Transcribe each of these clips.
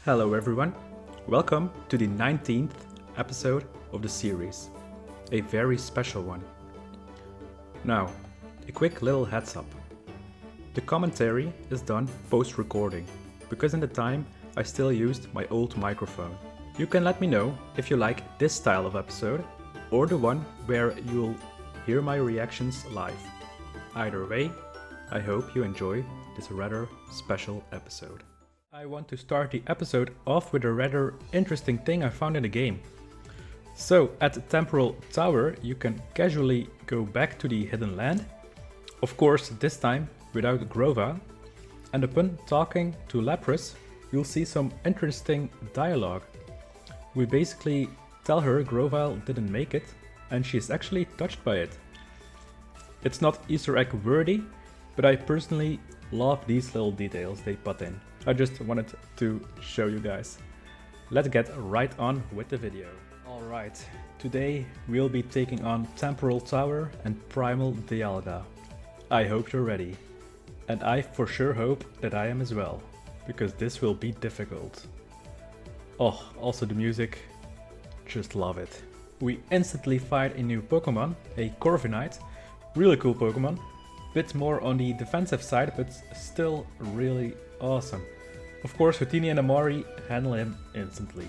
Hello everyone, welcome to the 19th episode of the series, a very special one. Now, a quick little heads up. The commentary is done post-recording, because in the time I still used my old microphone. You can let me know if you like this style of episode, or the one where you'll hear my reactions live. Either way, I hope you enjoy this rather special episode. I want to start the episode off with a rather interesting thing I found in the game. So, at the Temporal Tower, you can casually go back to the hidden land. Of course, this time without Grova. And upon talking to Lapras, you'll see some interesting dialogue. We basically tell her Grovyle didn't make it, and she's actually touched by it. It's not Easter egg worthy, but I personally love these little details they put in. I just wanted to show you guys. Let's get right on with the video. Alright, today we'll be taking on Temporal Tower and Primal Dialga. I hope you're ready. And I for sure hope that I am as well, because this will be difficult. Oh, also the music, just love it. We instantly fight a new Pokémon, a Corviknight, really cool Pokémon. Bit more on the defensive side, but still really awesome. Of course, Houdini and Amari handle him instantly.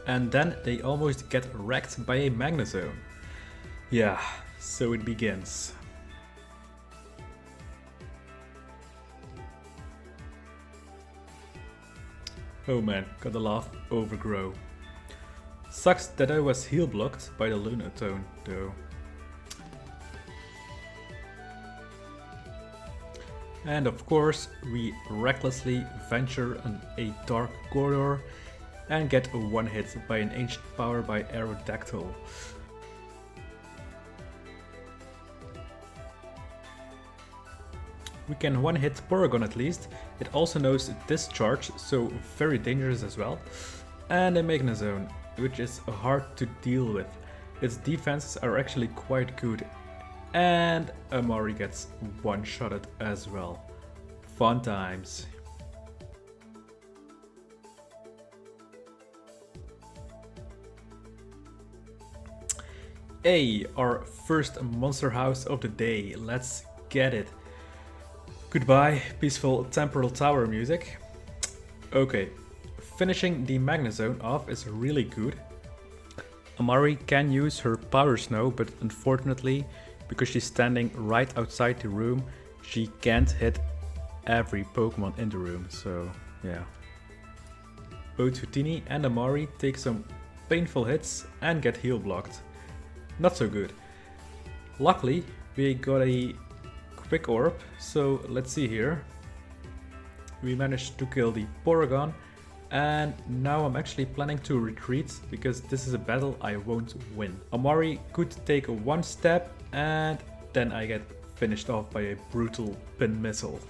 And then they almost get wrecked by a Magnezone. Yeah, so it begins. Oh man, gotta laugh, Overgrow. Sucks that I was heal blocked by the Lunatone though. And of course, we recklessly venture on a dark corridor and get a one hit by an ancient power by Aerodactyl. We can one hit Porygon at least. It also knows Discharge, so very dangerous as well. And a Magnezone, which is hard to deal with. Its defenses are actually quite good. And Amari gets one-shotted as well. Fun times. Hey, our first monster house of the day. Let's get it. Goodbye, peaceful Temporal Tower music. Okay, finishing the Magnezone off is really good. Amari can use her Power Snow, but unfortunately, because she's standing right outside the room, she can't hit every Pokemon in the room, so yeah. Both Houdini and Amari take some painful hits and get heal blocked. Not so good. Luckily, we got a quick orb, so let's see here. We managed to kill the Porygon, and now I'm actually planning to retreat because this is a battle I won't win. Amari could take one step and then I get finished off by a brutal pin missile.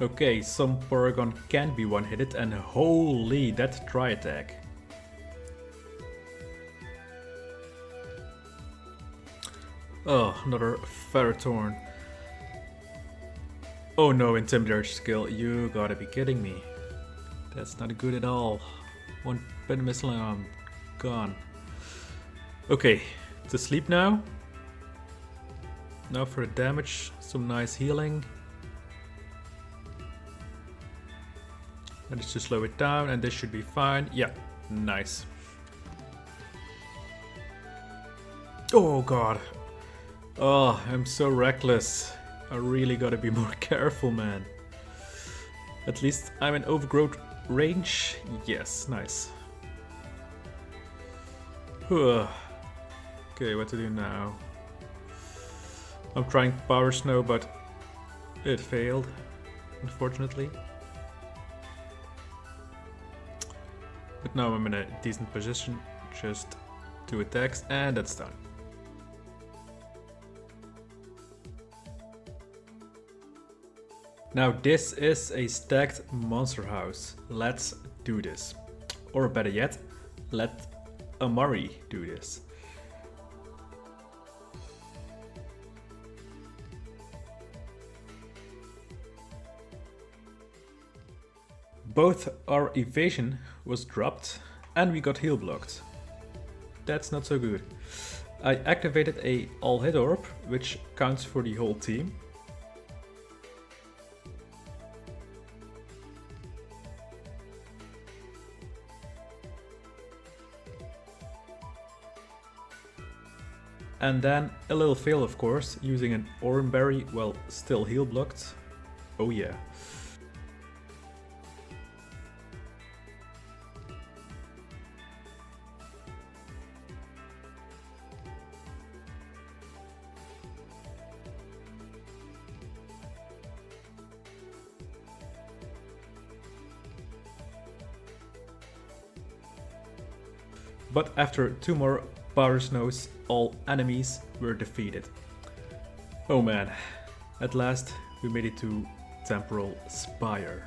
Okay, some Porygon can be one-hitted and holy, that tri-attack. Oh, another Ferrothorn. Oh no, Intimidator skill, you gotta be kidding me. That's not good at all. One pin missile and I'm gone. Okay, to sleep now. Now for the damage, some nice healing. Managed to slow it down and this should be fine. Yeah, nice. Oh god. Oh, I'm so reckless. I really gotta be more careful, man. At least I'm in overgrowth range. Yes, nice. Okay, what to do now? I'm trying Power Snow, but it failed, unfortunately. But now I'm in a decent position. Just 2 attacks and that's done. Now this is a stacked monster house. Let's do this. Or better yet, let Amari do this. Both our evasion was dropped and we got heal blocked. That's not so good. I activated a all hit orb, which counts for the whole team. And then a little fail, of course, using an oran berry while still heal blocked. Oh yeah. But after 2 more powder snows, all enemies were defeated. Oh man, at last we made it to Temporal Spire.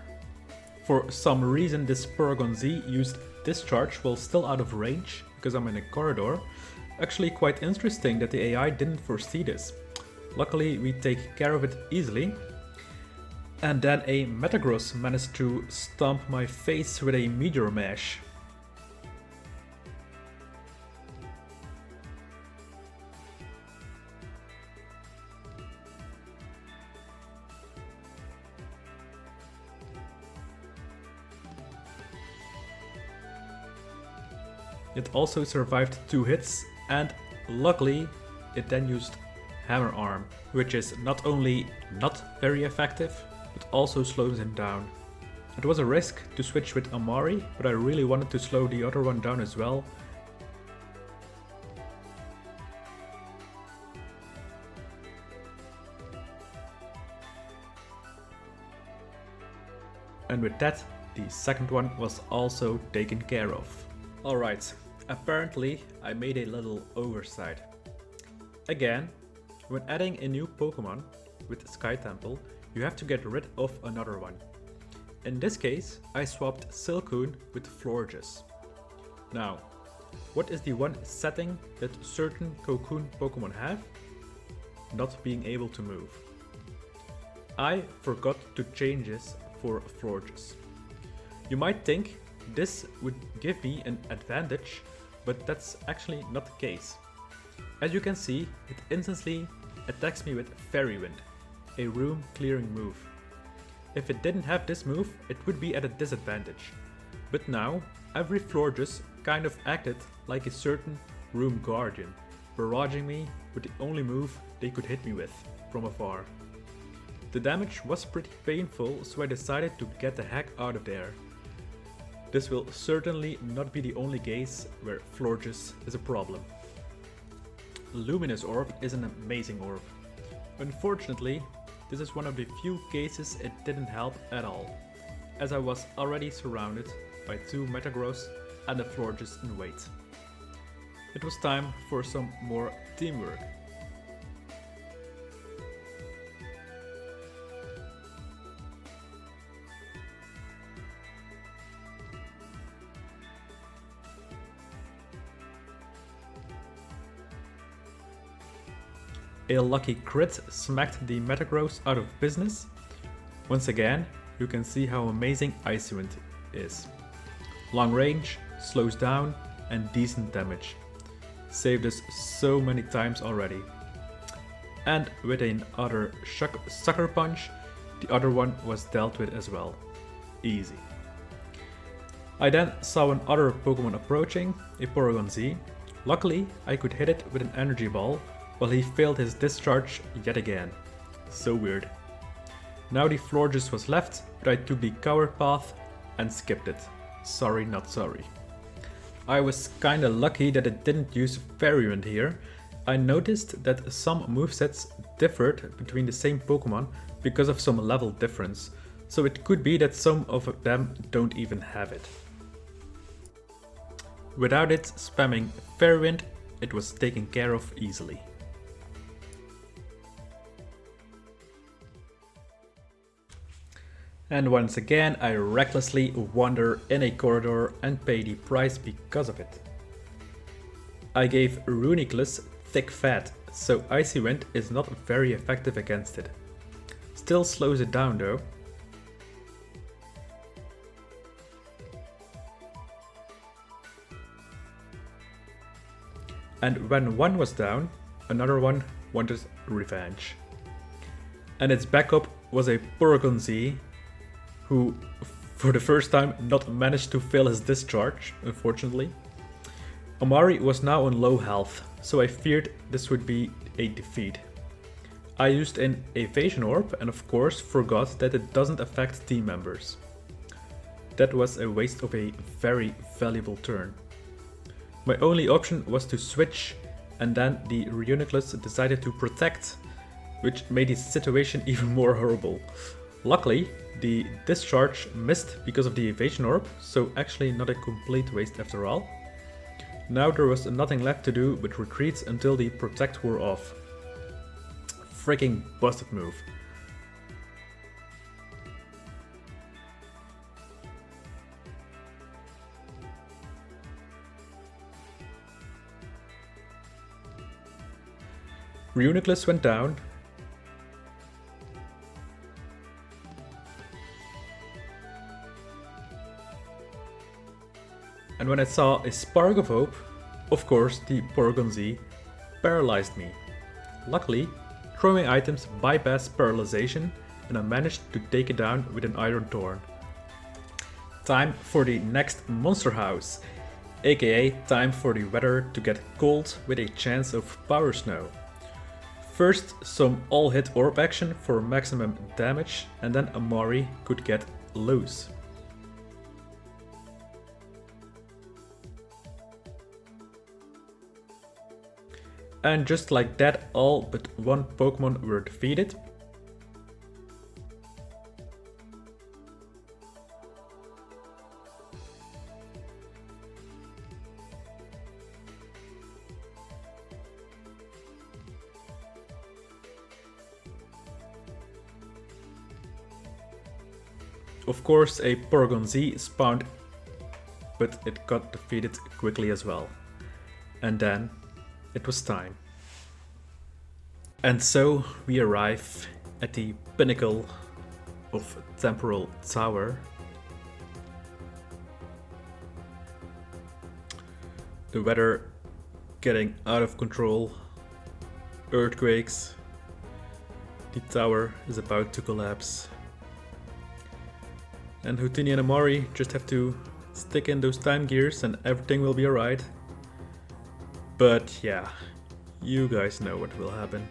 For some reason this Paragon Z used discharge while still out of range, because I'm in a corridor. Actually quite interesting that the AI didn't foresee this. Luckily we take care of it easily. And then a Metagross managed to stomp my face with a Meteor Mash. It also survived 2 hits, and luckily it then used Hammer Arm, which is not only not very effective, but also slows him down. It was a risk to switch with Amari, but I really wanted to slow the other one down as well. And with that, the second one was also taken care of. Alright, apparently I made a little oversight. Again, when adding a new Pokémon with Sky Temple, you have to get rid of another one. In this case, I swapped Silcoon with Florges. Now, what is the one setting that certain Cocoon Pokémon have? Not being able to move. I forgot to change this for Florges. You might think this would give me an advantage, but that's actually not the case. As you can see, it instantly attacks me with Fairy Wind, a room clearing move. If it didn't have this move, it would be at a disadvantage. But now, every Florges kind of acted like a certain room guardian, barraging me with the only move they could hit me with from afar. The damage was pretty painful, so I decided to get the heck out of there. This will certainly not be the only case where Florges is a problem. Luminous Orb is an amazing orb. Unfortunately, this is one of the few cases it didn't help at all, as I was already surrounded by 2 Metagross and a Florges in wait. It was time for some more teamwork. A lucky crit smacked the Metagross out of business. Once again, you can see how amazing Icy Wind is. Long range, slows down, and decent damage. Saved us so many times already. And with another Sucker Punch, the other one was dealt with as well. Easy. I then saw another Pokemon approaching, a Porygon Z. Luckily, I could hit it with an Energy Ball, while he failed his discharge yet again. So weird. Now the Florges was left, but I took the coward path and skipped it. Sorry not sorry. I was kinda lucky that it didn't use Fairy Wind here. I noticed that some movesets differed between the same Pokemon because of some level difference, so it could be that some of them don't even have it. Without it spamming Fairy Wind, it was taken care of easily. And once again, I recklessly wander in a corridor and pay the price because of it. I gave Runiclus Thick Fat, so Icy Wind is not very effective against it. Still slows it down though. And when one was down, another one wanted revenge. And its backup was a Porygon Z, who for the first time not managed to fill his discharge, unfortunately. Amari was now on low health, so I feared this would be a defeat. I used an evasion orb and of course forgot that it doesn't affect team members. That was a waste of a very valuable turn. My only option was to switch, and then the Reuniclus decided to protect, which made the situation even more horrible. Luckily, the discharge missed because of the evasion orb, so actually not a complete waste after all. Now there was nothing left to do but retreat until the protect wore off. Freaking busted move. Reuniclus went down. And when I saw a spark of hope, of course the Porygon Z paralyzed me. Luckily, throwing items bypassed paralyzation and I managed to take it down with an Iron Thorn. Time for the next monster house, aka time for the weather to get cold with a chance of power snow. First, some all-hit orb action for maximum damage, and then Amari could get loose. And just like that, all but one Pokemon were defeated. Of course, a Porygon Z spawned, but it got defeated quickly as well. And then it was time. And so we arrive at the pinnacle of Temporal Tower. The weather getting out of control. Earthquakes. The tower is about to collapse. And Houdini and Amari just have to stick in those time gears and everything will be alright. But yeah, you guys know what will happen.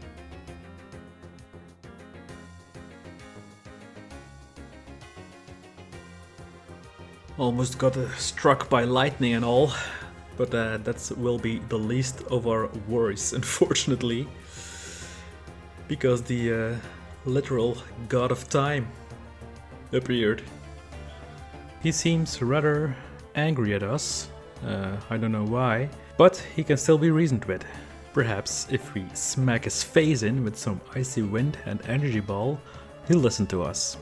Almost got struck by lightning and all, but that will be the least of our worries, unfortunately. Because the literal god of time appeared. He seems rather angry at us, I don't know why, but he can still be reasoned with. Perhaps if we smack his face in with some icy wind and energy ball, he'll listen to us.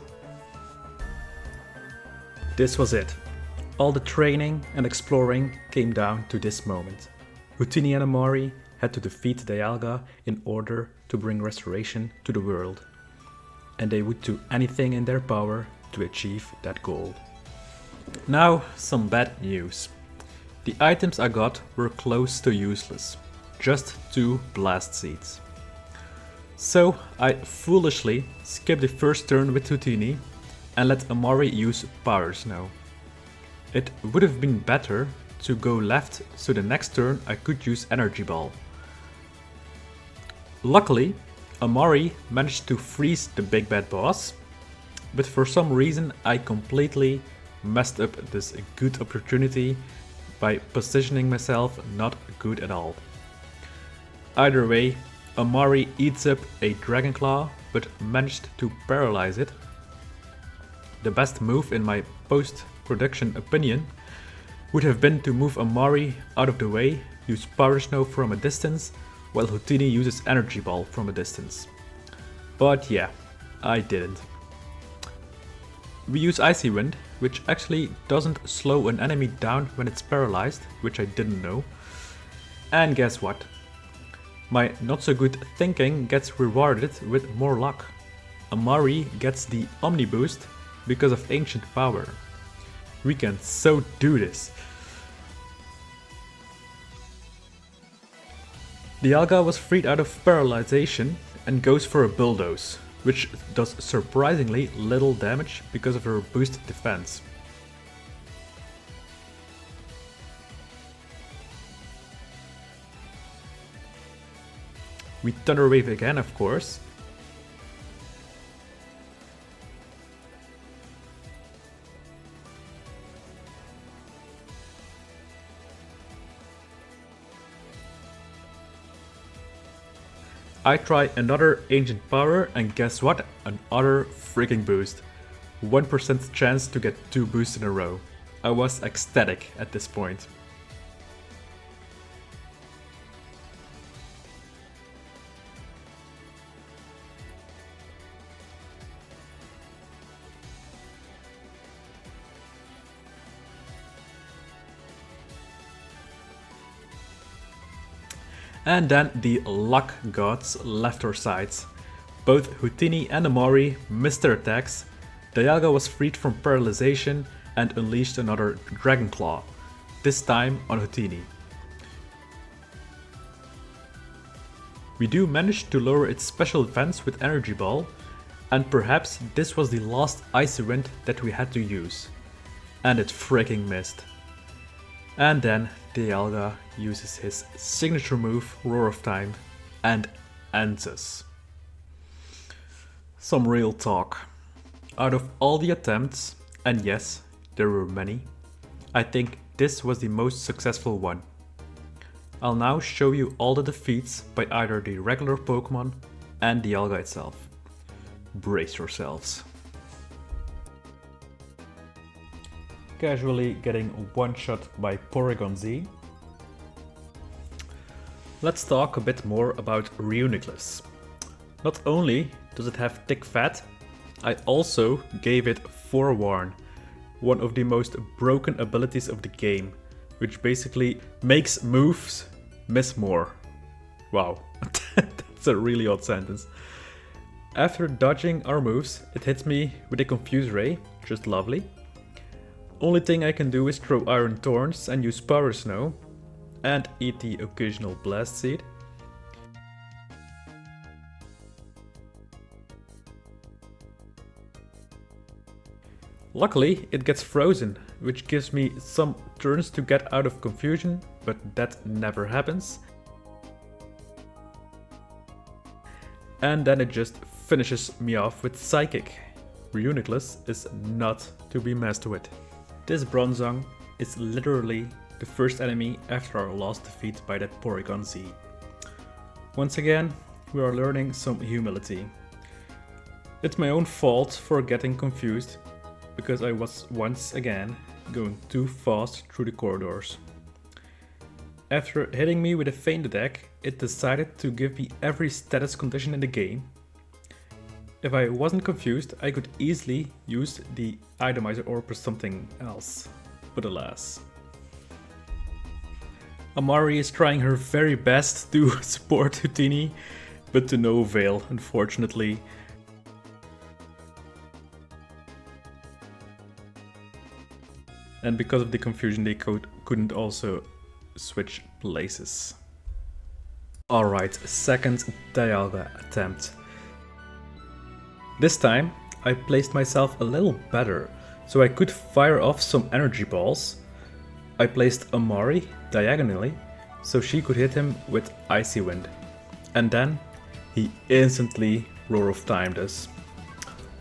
This was it. All the training and exploring came down to this moment. Houdini and Amari had to defeat Dialga in order to bring restoration to the world. And they would do anything in their power to achieve that goal. Now, some bad news. The items I got were close to useless. Just 2 blast seeds. So I foolishly skipped the first turn with Houdini and let Amari use Power Snow. It would have been better to go left so the next turn I could use Energy Ball. Luckily, Amari managed to freeze the big bad boss, but for some reason I completely messed up this good opportunity by positioning myself not good at all. Either way, Amari eats up a Dragon Claw but managed to paralyze it. The best move in my post-production opinion would have been to move Amari out of the way, use Power Snow from a distance, while Houdini uses Energy Ball from a distance. But yeah, I didn't. We use Icy Wind, which actually doesn't slow an enemy down when it's paralyzed, which I didn't know. And guess what? My not so good thinking gets rewarded with more luck. Amari gets the Omni Boost because of Ancient Power. We can so do this. Dialga was freed out of paralyzation and goes for a bulldoze, which does surprisingly little damage because of her boosted defense. We Thunder Wave again, of course. I try another Ancient Power and guess what? Another freaking boost. 1% chance to get 2 boosts in a row. I was ecstatic at this point. And then the luck gods left our sides. Both Houdini and Amori missed their attacks, Dialga was freed from paralyzation and unleashed another Dragon Claw, this time on Houdini. We do manage to lower its special defense with Energy Ball, and perhaps this was the last Icy Wind that we had to use. And it freaking missed. And then Dialga uses his signature move, Roar of Time, and ends us. Some real talk. Out of all the attempts, and yes, there were many, I think this was the most successful one. I'll now show you all the defeats by either the regular Pokémon and Dialga itself. Brace yourselves. Casually getting one-shot by Porygon Z. Let's talk a bit more about Reuniclus. Not only does it have thick fat, I also gave it Forewarn, one of the most broken abilities of the game, which basically makes moves miss more. Wow, that's a really odd sentence. After dodging our moves, it hits me with a Confuse Ray, just lovely. Only thing I can do is throw Iron Thorns and use Power Snow, and eat the occasional Blast Seed. Luckily, it gets frozen, which gives me some turns to get out of confusion, but that never happens. And then it just finishes me off with Psychic. Reuniclus is not to be messed with. This Bronzong is literally the first enemy after our last defeat by that Porygon Z. Once again, we are learning some humility. It's my own fault for getting confused, because I was once again going too fast through the corridors. After hitting me with a feint attack, it decided to give me every status condition in the game. If I wasn't confused, I could easily use the Itomizer Orb or something else, but alas. Amari is trying her very best to support Houdini, but to no avail, unfortunately. And because of the confusion, they couldn't also switch places. Alright, second Dialga attempt. This time, I placed myself a little better, so I could fire off some energy balls. I placed Amari diagonally, so she could hit him with Icy Wind. And then, he instantly Roar of Timed us.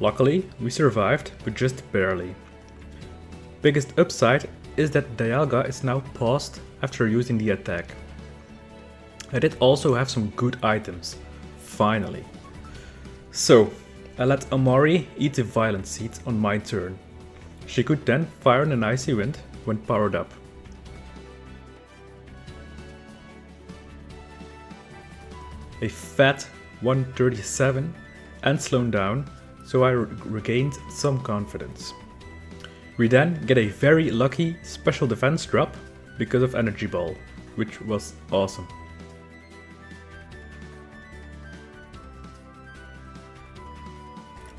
Luckily, we survived, but just barely. Biggest upside is that Dialga is now paused after using the attack. I did also have some good items, finally. So, I let Amari eat the Violent Seed on my turn. She could then fire an Icy Wind when powered up. A fat 137 and slowed down, so I regained some confidence. We then get a very lucky special defense drop because of Energy Ball, which was awesome.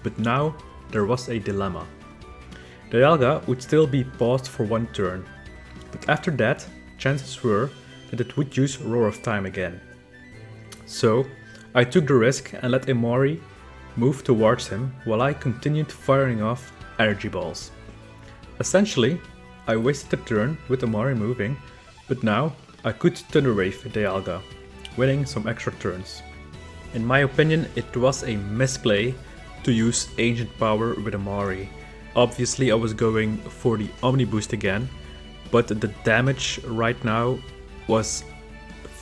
But now there was a dilemma. Dialga would still be paused for one turn, but after that, chances were that it would use Roar of Time again. So I took the risk and let Amori move towards him while I continued firing off energy balls. Essentially, I wasted a turn with Amori moving, but now I could Thunder Wave Dialga, winning some extra turns. In my opinion, it was a misplay to use Ancient Power with Amori. Obviously I was going for the Omni Boost again, but the damage right now was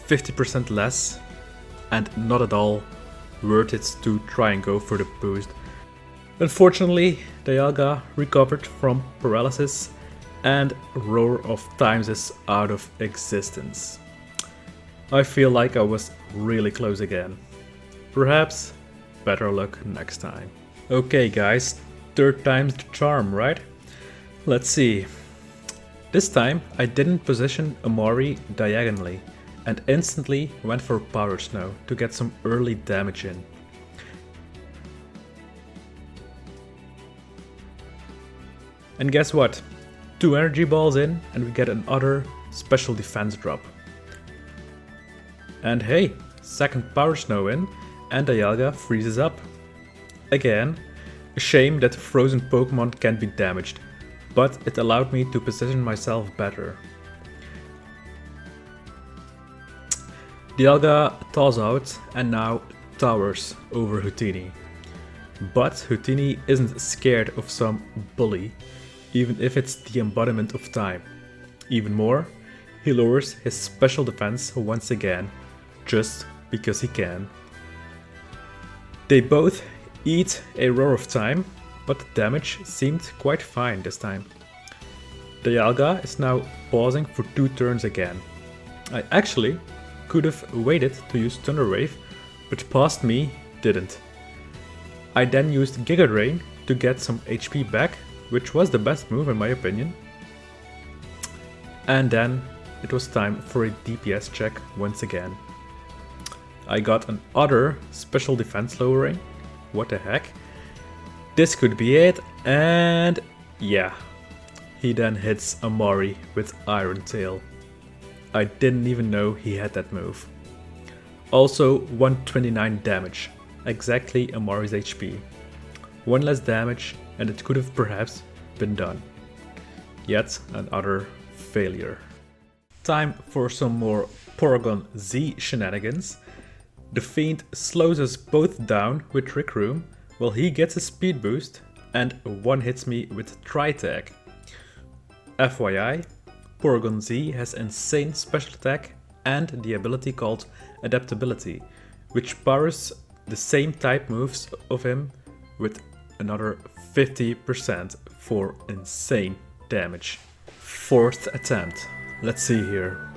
50% less and not at all worth it to try and go for the boost. Unfortunately, Dialga recovered from paralysis and Roar of Times is out of existence. I feel like I was really close again. Perhaps better luck next time. Okay guys, third time's the charm, right? Let's see. This time I didn't position Amori diagonally and instantly went for Power Snow to get some early damage in. And guess what? 2 energy balls in and we get another special defense drop. And hey, second Power Snow in and Dialga freezes up. Again, a shame that frozen Pokémon can't be damaged, but it allowed me to position myself better. Dialga thaws out and now towers over Hootini. But Hootini isn't scared of some bully, even if it's the embodiment of time. Even more, he lowers his special defense once again, just because he can. They both eat a Roar of Time, but the damage seemed quite fine this time. Dialga is now pausing for 2 turns again. I actually could have waited to use Thunder Wave, but past me didn't. I then used Giga Drain to get some HP back, which was the best move in my opinion. And then it was time for a DPS check once again. I got another special defense lowering. What the heck? This could be it, and yeah. He then hits Amori with Iron Tail. I didn't even know he had that move. Also 129 damage, exactly Amori's HP. 1 less damage and it could have perhaps been done. Yet another failure. Time for some more Porygon Z shenanigans. The Fiend slows us both down with Trick Room while he gets a speed boost and one hits me with Tri-Tag. FYI, Porygon Z has insane special attack and the ability called Adaptability, which powers the same type moves of him with another 50% for insane damage. 4th attempt. Let's see here.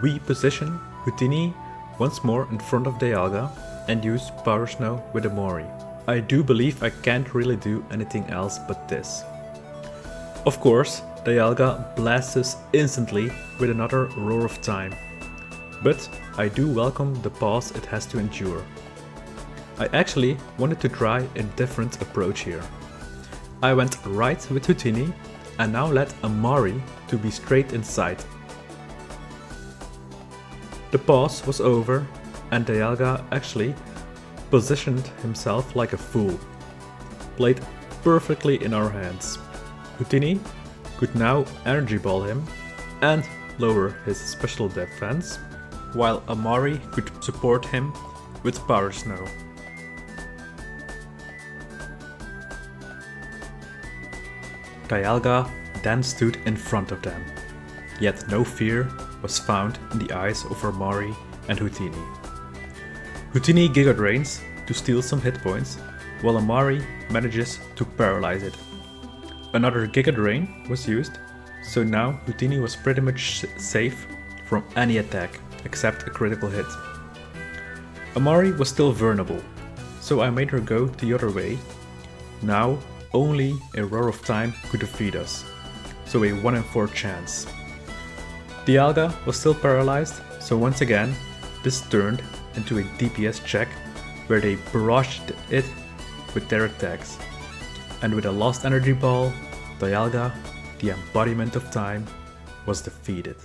We position Hootini once more in front of Dialga and use Power Snow with Amori. I do believe I can't really do anything else but this. Of course, Dialga blasts us instantly with another Roar of Time, but I do welcome the pause it has to endure. I actually wanted to try a different approach here. I went right with Hootini and now let Amori to be straight inside. The pause was over and Dialga actually positioned himself like a fool. Played perfectly in our hands. Hootini could now Energy Ball him and lower his special defense, while Amori could support him with Power Snow. Dialga then stood in front of them, yet no fear was found in the eyes of Amori and Hootini. Hootini Giga Drains to steal some hit points, while Amori manages to paralyze it. Another Giga Drain was used, so now Hootini was pretty much safe from any attack except a critical hit. Amori was still vulnerable, so I made her go the other way. Now only a Roar of Time could defeat us, so a 1 in 4 chance. Dialga was still paralyzed, so once again this turned into a DPS check where they barraged it with their attacks. And with a lost energy ball, Dialga, the embodiment of time, was defeated.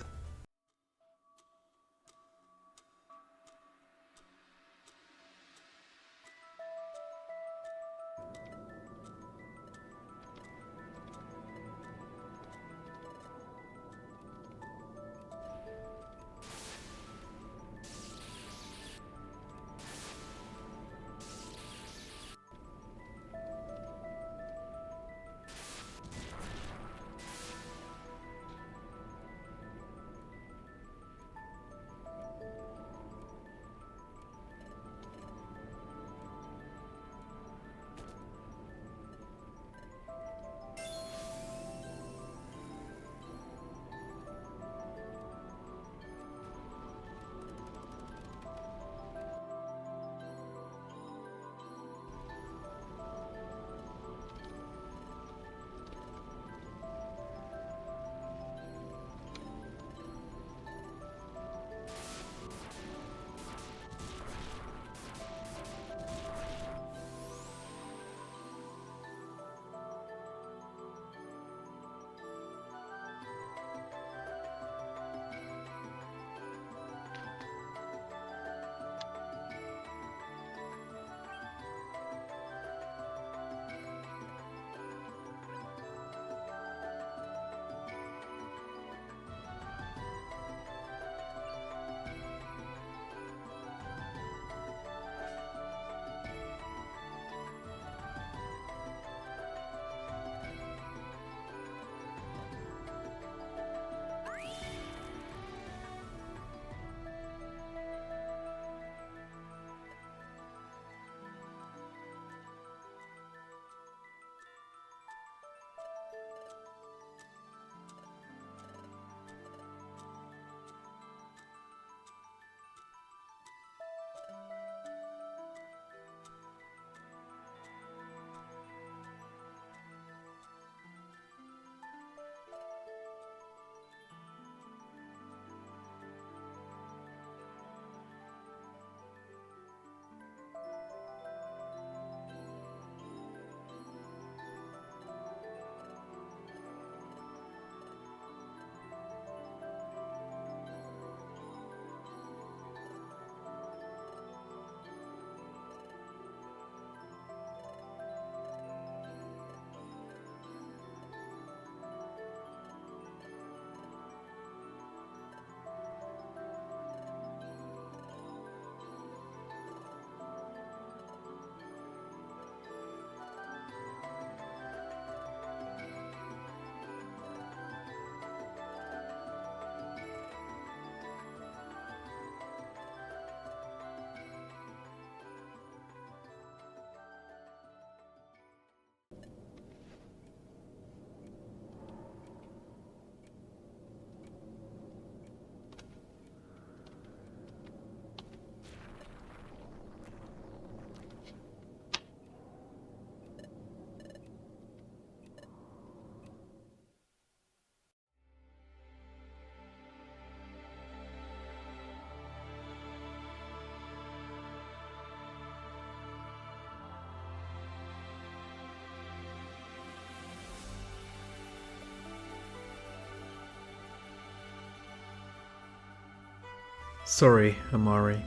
Sorry, Amari.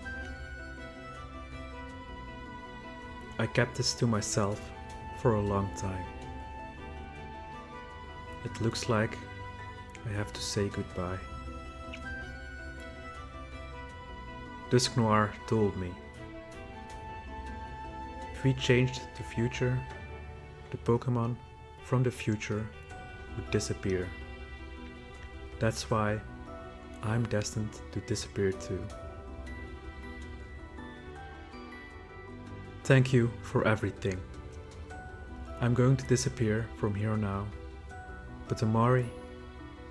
I kept this to myself for a long time. It looks like I have to say goodbye. Dusk Noir told me, if we changed the future, the Pokémon from the future would disappear. That's why I'm destined to disappear too. Thank you for everything. I'm going to disappear from here now, but Amari,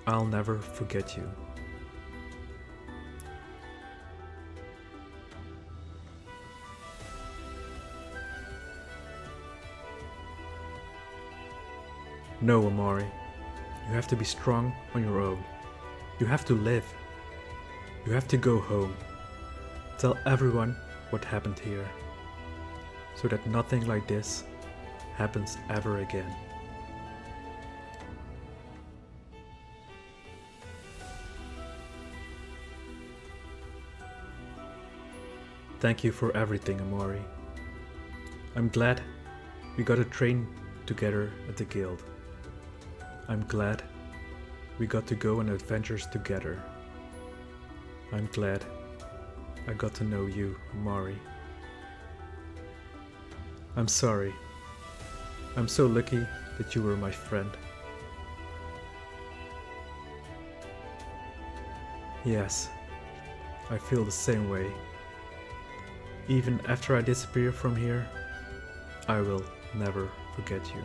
I'll never forget you. No, Amari, you have to be strong on your own. You have to live. You have to go home. Tell everyone what happened here, so that nothing like this happens ever again. Thank you for everything, Amari. I'm glad we got to train together at the guild. I'm glad we got to go on adventures together. I'm glad I got to know you, Amari. I'm sorry. I'm so lucky that you were my friend. Yes, I feel the same way. Even after I disappear from here, I will never forget you.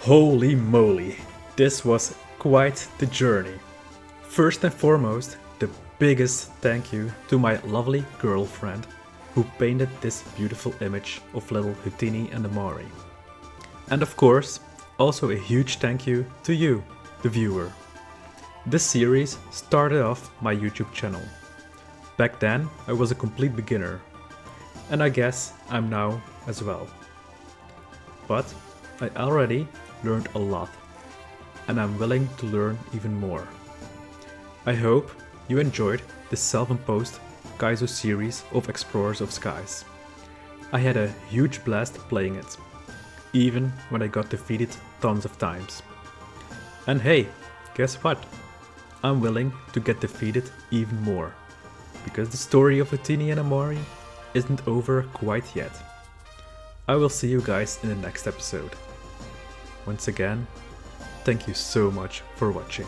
Holy moly, this was quite the journey. First and foremost, the biggest thank you to my lovely girlfriend who painted this beautiful image of little Houdini and Amari. And of course, also a huge thank you to you, the viewer. This series started off my YouTube channel. Back then, I was a complete beginner, and I guess I'm now as well. But I already learned a lot, and I'm willing to learn even more. I hope you enjoyed this self-imposed Kaizo series of Explorers of Skies. I had a huge blast playing it, even when I got defeated tons of times. And hey, guess what? I'm willing to get defeated even more, because the story of Houdini and Amari isn't over quite yet. I will see you guys in the next episode. Once again, thank you so much for watching.